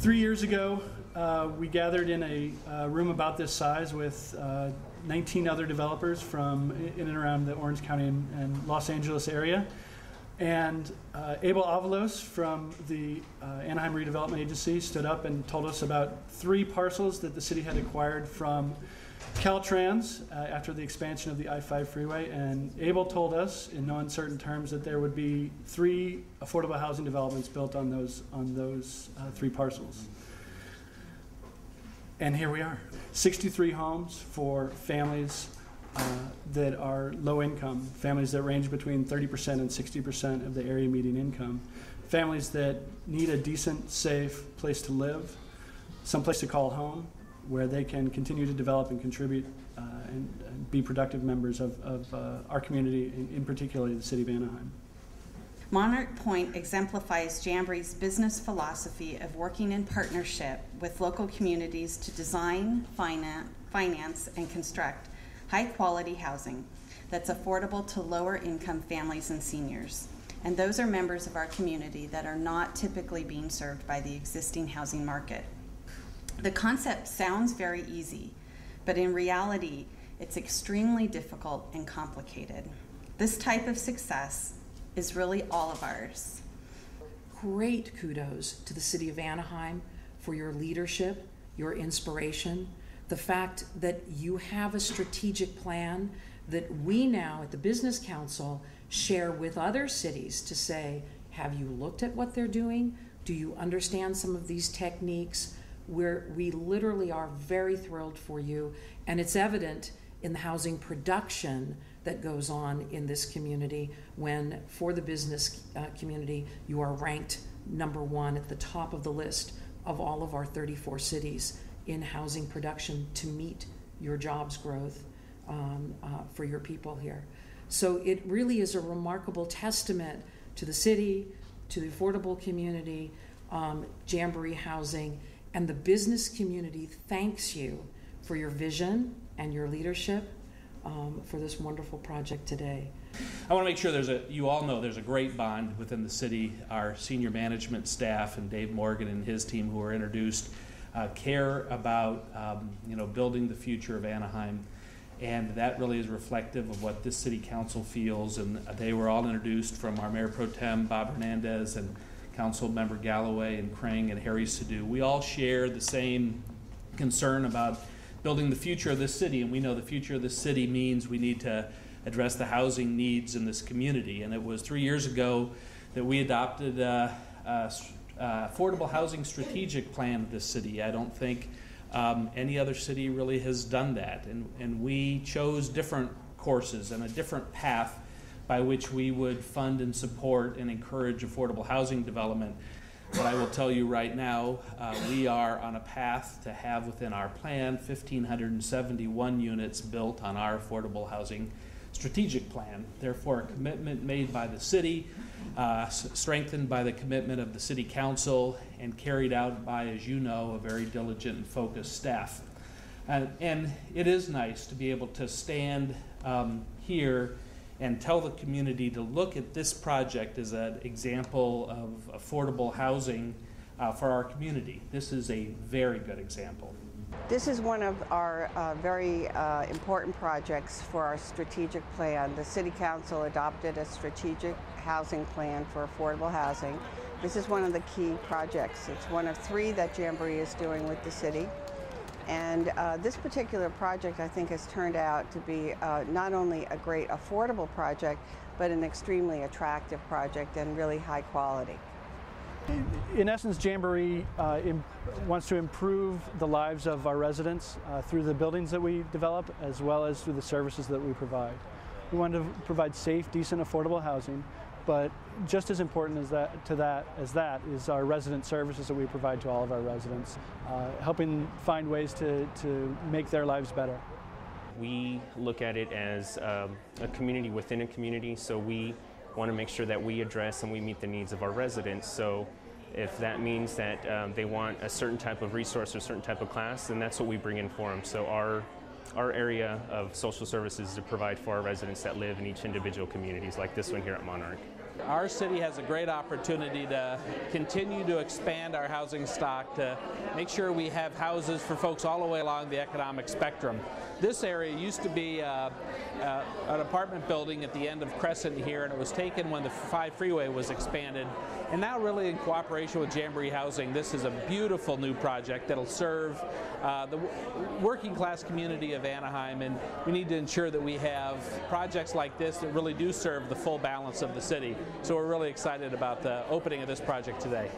3 years ago, we gathered in a room about this size with 19 other developers from in and around the Orange County and Los Angeles area. And Avila from the Anaheim Redevelopment Agency stood up and told us about 3 parcels that the city had acquired from Caltrans after the expansion of the I-5 freeway. And Abel told us in no uncertain terms that there would be 3 affordable housing developments built on those 3 parcels. And here we are, 63 homes for families that are low income, families that range between 30% and 60% of the area median income, families that need a decent, safe place to live, some place to call home, where they can continue to develop and contribute and be productive members of our community, in particular the city of Anaheim. Monarch Pointe exemplifies Jamboree's business philosophy of working in partnership with local communities to design, finance, and construct high-quality housing that's affordable to lower-income families and seniors. And those are members of our community that are not typically being served by the existing housing market. The concept sounds very easy, but in reality, it's extremely difficult and complicated. This type of success is really all of ours. Great kudos to the City of Anaheim for your leadership, your inspiration, the fact that you have a strategic plan that we now at the Business Council share with other cities to say, have you looked at what they're doing? Do you understand some of these techniques? We literally are very thrilled for you, and it's evident in the housing production that goes on in this community when, for the business community, you are ranked #1 at the top of the list of all of our 34 cities in housing production to meet your jobs growth for your people here. So it really is a remarkable testament to the city, to the affordable community, Jamboree housing, and the business community thanks you for your vision and your leadership for this wonderful project today. I want to make sure you all know there's a great bond within the city. Our senior management staff and Dave Morgan and his team who were introduced care about building the future of Anaheim, and that really is reflective of what this city council feels. And they were all introduced from our Mayor Pro Tem Bob Hernandez and Council Member Galloway and Krang and Harry Sadu. We all share the same concern about building the future of this city, and we know the future of this city means we need to address the housing needs in this community. And it was 3 years ago that we adopted affordable housing strategic plan of this city. I don't think any other city really has done that, and we chose different courses and a different path by which we would fund and support and encourage affordable housing development. But I will tell you right now, we are on a path to have within our plan 1,571 units built on our affordable housing strategic plan. Therefore, a commitment made by the city, strengthened by the commitment of the city council, and carried out by, as you know, a very diligent and focused staff. And it is nice to be able to stand here and tell the community to look at this project as an example of affordable housing for our community. This is a very good example. This is one of our very important projects for our strategic plan. The City Council adopted a strategic housing plan for affordable housing. This is one of the key projects. It's one of 3 that Jamboree is doing with the city. And this particular project, I think, has turned out to be not only a great affordable project, but an extremely attractive project and really high quality. In essence, Jamboree wants to improve the lives of our residents through the buildings that we develop, as well as through the services that we provide. We want to provide safe, decent, affordable housing, but just as important as that is our resident services that we provide to all of our residents, helping find ways to make their lives better. We look at it as a community within a community, so we want to make sure that we address and we meet the needs of our residents. So if that means that they want a certain type of resource or a certain type of class, then that's what we bring in for them. So our area of social services is to provide for our residents that live in each individual communities like this one here at Monarch. Our city has a great opportunity to continue to expand our housing stock, to make sure we have houses for folks all the way along the economic spectrum. This area used to be an apartment building at the end of Crescent here, and it was taken when the 5 freeway was expanded. And now, really in cooperation with Jamboree Housing, this is a beautiful new project that'll serve the working class community of Anaheim, and we need to ensure that we have projects like this that really do serve the full balance of the city. So we're really excited about the opening of this project today.